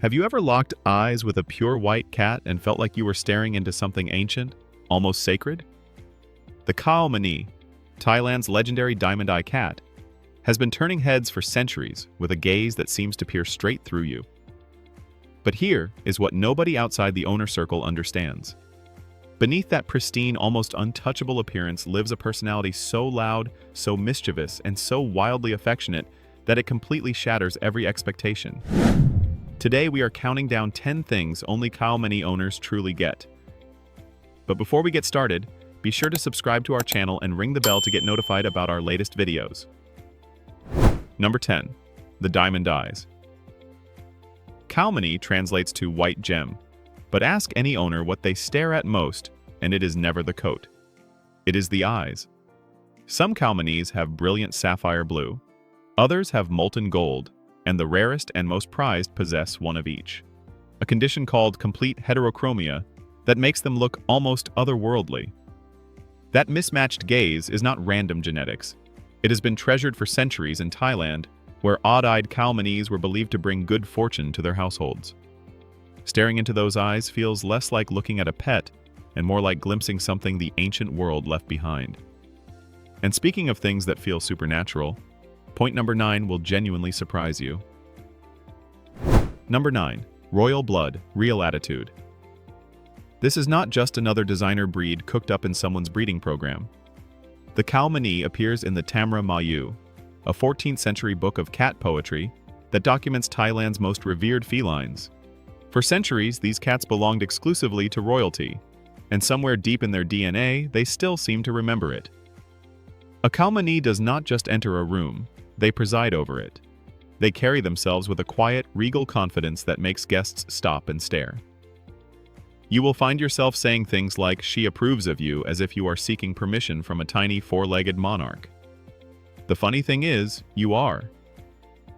Have you ever locked eyes with a pure white cat and felt like you were staring into something ancient, almost sacred? The Khao Manee, Thailand's legendary diamond-eye cat, has been turning heads for centuries with a gaze that seems to peer straight through you. But here is what nobody outside the owner circle understands. Beneath that pristine, almost untouchable appearance lives a personality so loud, so mischievous, and so wildly affectionate that it completely shatters every expectation. Today we are counting down 10 things only Khao Manee owners truly get. But before we get started, be sure to subscribe to our channel and ring the bell to get notified about our latest videos. Number 10. The Diamond Eyes. Khao Manee translates to white gem, but ask any owner what they stare at most, and it is never the coat. It is the eyes. Some Khao Manees have brilliant sapphire blue, others have molten gold, and the rarest and most prized possess one of each. A condition called complete heterochromia that makes them look almost otherworldly. That mismatched gaze is not random genetics. It has been treasured for centuries in Thailand, where odd-eyed Khao Manees were believed to bring good fortune to their households. Staring into those eyes feels less like looking at a pet and more like glimpsing something the ancient world left behind. And speaking of things that feel supernatural, point number 9 will genuinely surprise you. Number 9. Royal blood, real attitude. This is not just another designer breed cooked up in someone's breeding program. The Khao Manee appears in the Tamra Mayu, a 14th century book of cat poetry that documents Thailand's most revered felines. For centuries, these cats belonged exclusively to royalty, and somewhere deep in their DNA, they still seem to remember it. A Khao Manee does not just enter a room, they preside over it. They carry themselves with a quiet, regal confidence that makes guests stop and stare. You will find yourself saying things like, "She approves of you," as if you are seeking permission from a tiny four-legged monarch. The funny thing is, you are.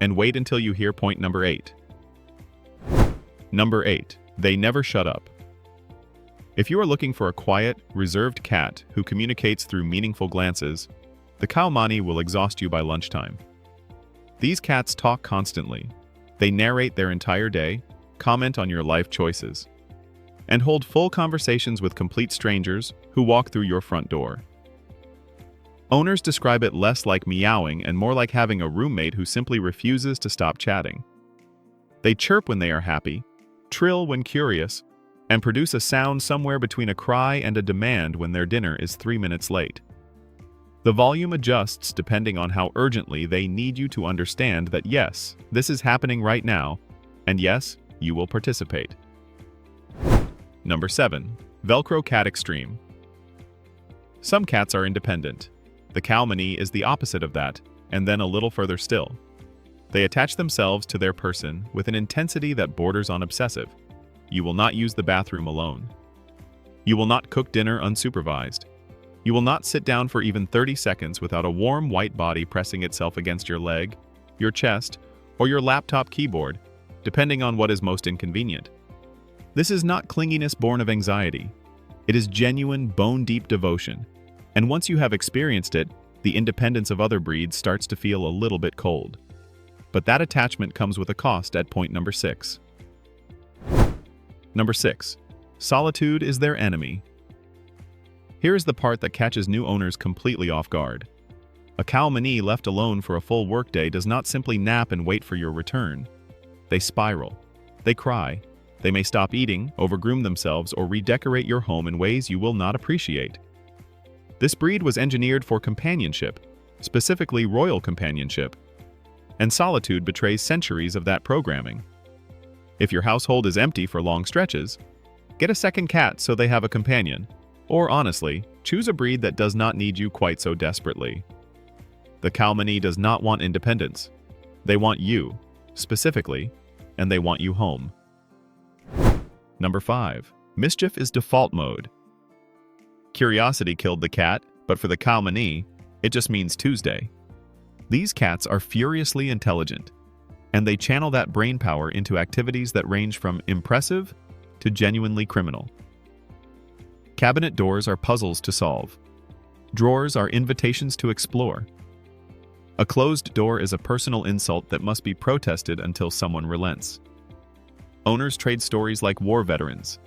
And wait until you hear point number 8. Number 8. They never shut up. If you are looking for a quiet, reserved cat who communicates through meaningful glances, the Khao Manee will exhaust you by lunchtime. These cats talk constantly. They narrate their entire day, comment on your life choices, and hold full conversations with complete strangers who walk through your front door. Owners describe it less like meowing and more like having a roommate who simply refuses to stop chatting. They chirp when they are happy, trill when curious, and produce a sound somewhere between a cry and a demand when their dinner is 3 minutes late. The volume adjusts depending on how urgently they need you to understand that yes, this is happening right now, and yes, you will participate. Number 7. Velcro Cat Extreme. Some cats are independent. The Khao Manee is the opposite of that, and then a little further still. They attach themselves to their person with an intensity that borders on obsessive. You will not use the bathroom alone. You will not cook dinner unsupervised. You will not sit down for even 30 seconds without a warm white body pressing itself against your leg, your chest, or your laptop keyboard, depending on what is most inconvenient. This is not clinginess born of anxiety. It is genuine, bone-deep devotion, and once you have experienced it, the independence of other breeds starts to feel a little bit cold. But that attachment comes with a cost at point number 6. Number 6. Solitude is their enemy. Here is the part that catches new owners completely off guard. A Khao Manee left alone for a full workday does not simply nap and wait for your return. They spiral. They cry. They may stop eating, overgroom themselves, or redecorate your home in ways you will not appreciate. This breed was engineered for companionship, specifically royal companionship, and solitude betrays centuries of that programming. If your household is empty for long stretches, get a second cat so they have a companion. Or honestly, choose a breed that does not need you quite so desperately. The Khao Manee does not want independence. They want you, specifically, and they want you home. Number 5. Mischief is default mode. Curiosity killed the cat, but for the Khao Manee, it just means Tuesday. These cats are furiously intelligent, and they channel that brain power into activities that range from impressive to genuinely criminal. Cabinet doors are puzzles to solve. Drawers are invitations to explore. A closed door is a personal insult that must be protested until someone relents. Owners trade stories like war veterans.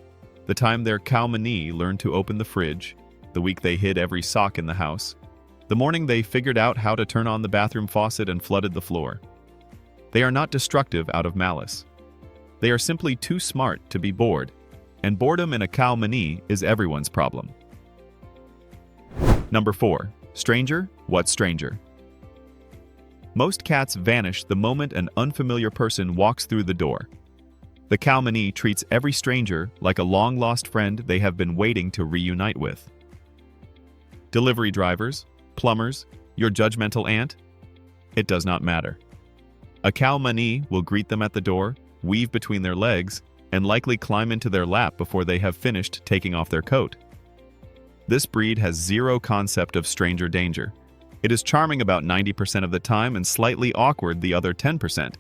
The time their Khao Manee learned to open the fridge, the week they hid every sock in the house, the morning they figured out how to turn on the bathroom faucet and flooded the floor. They are not destructive out of malice. They are simply too smart to be bored, and boredom in a Khao Manee is everyone's problem. Number 4. Stranger? What stranger? Most cats vanish the moment an unfamiliar person walks through the door. The Khao Manee treats every stranger like a long-lost friend they have been waiting to reunite with. Delivery drivers, plumbers, your judgmental aunt? It does not matter. A Khao Manee will greet them at the door, weave between their legs, and likely climb into their lap before they have finished taking off their coat. This breed has zero concept of stranger danger. It is charming about 90% of the time and slightly awkward the other 10%.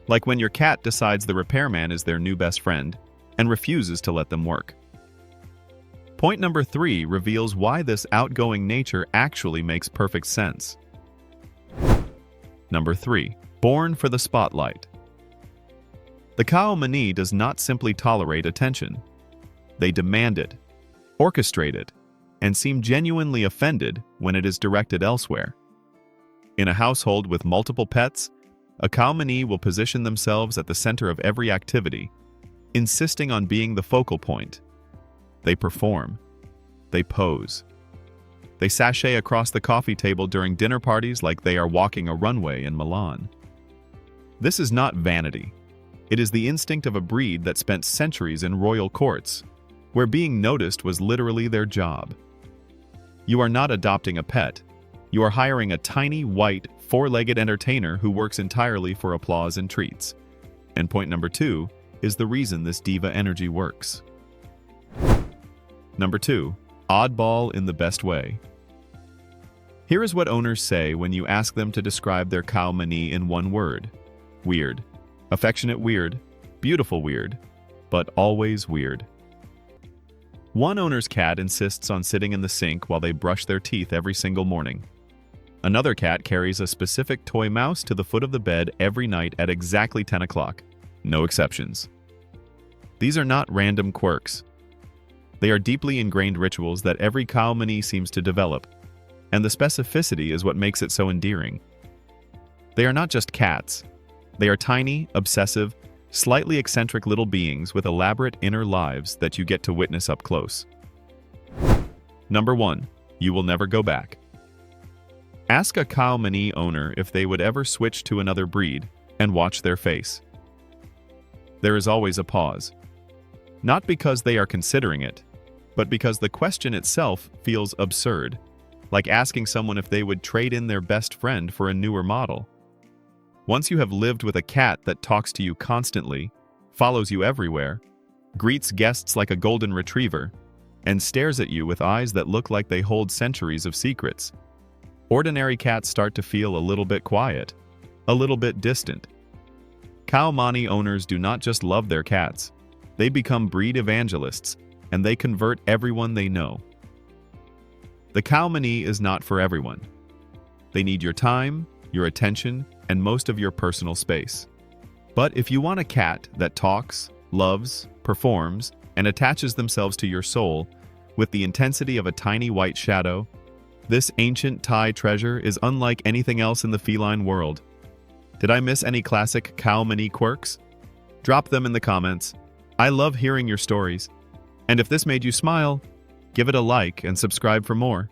Like when your cat decides the repairman is their new best friend and refuses to let them work. Point number 3 reveals why this outgoing nature actually makes perfect sense. Number 3. Born for the spotlight. The Khao Manee does not simply tolerate attention. They demand it, orchestrate it, and seem genuinely offended when it is directed elsewhere. In a household with multiple pets, a Khao Manee will position themselves at the center of every activity, insisting on being the focal point. They perform. They pose. They sashay across the coffee table during dinner parties like they are walking a runway in Milan. This is not vanity. It is the instinct of a breed that spent centuries in royal courts, where being noticed was literally their job. You are not adopting a pet. You are hiring a tiny, white, four-legged entertainer who works entirely for applause and treats. And point number 2 is the reason this diva energy works. Number 2. Oddball in the best way. Here is what owners say when you ask them to describe their Khao Manee in one word. Weird. Affectionate weird. Beautiful weird. But always weird. One owner's cat insists on sitting in the sink while they brush their teeth every single morning. Another cat carries a specific toy mouse to the foot of the bed every night at exactly 10 o'clock. No exceptions. These are not random quirks. They are deeply ingrained rituals that every Khao Manee seems to develop, and the specificity is what makes it so endearing. They are not just cats. They are tiny, obsessive, slightly eccentric little beings with elaborate inner lives that you get to witness up close. Number 1. You will never go back. Ask a Khao Manee owner if they would ever switch to another breed and watch their face. There is always a pause. Not because they are considering it, but because the question itself feels absurd, like asking someone if they would trade in their best friend for a newer model. Once you have lived with a cat that talks to you constantly, follows you everywhere, greets guests like a golden retriever, and stares at you with eyes that look like they hold centuries of secrets, ordinary cats start to feel a little bit quiet, a little bit distant. Khao Manee owners do not just love their cats, they become breed evangelists, and they convert everyone they know. The Khao Manee is not for everyone. They need your time, your attention, and most of your personal space. But if you want a cat that talks, loves, performs, and attaches themselves to your soul with the intensity of a tiny white shadow, this ancient Thai treasure is unlike anything else in the feline world. Did I miss any classic Khao Manee quirks? Drop them in the comments. I love hearing your stories. And if this made you smile, give it a like and subscribe for more.